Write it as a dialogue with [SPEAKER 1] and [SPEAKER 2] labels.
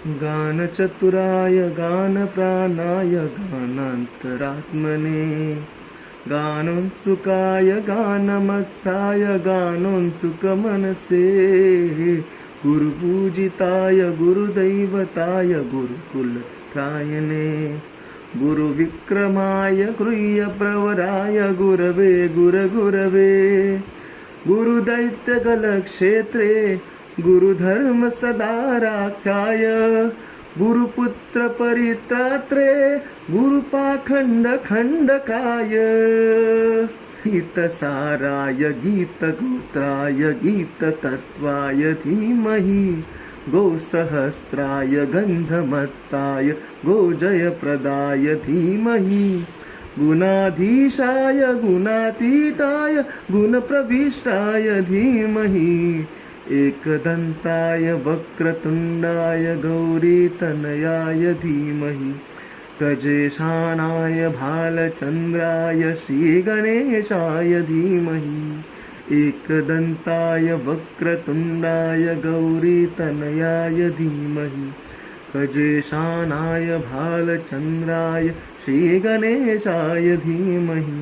[SPEAKER 1] गानचतुराय गानप्राणाय गानान्तरात्मने गानोत्सुकाय गानमत्साय गानोत्सुकमनसे गुरुपूजिताय गुरुदैवताय गुरुकुलत्रायणे गुरुविक्रमाय गृह्यप्रवराय गुरवे गुरगुरवे गुरुदैत्यगलक्षेत्रे गुरुधर्मसदाराख्याय गुरुपुत्रपरित्रात्रे गुरुपाखण्डखण्डकाय गीतसाराय गीतगोत्राय गीततत्त्वाय धीमहि गोसहस्राय गन्धमत्ताय गोजयप्रदाय धीमहि गुणाधीशाय गुणातीताय गुणप्रविष्टाय धीमहि एकदन्ताय वक्रतुण्डाय गौरीतनयाय धीमहि गजेशानाय भालचन्द्राय श्रीगणेशाय धीमहि एकदन्ताय वक्रतुण्डाय गौरीतनयाय धीमहि गजेशानाय भालचन्द्राय श्रीगणेशाय धीमहि।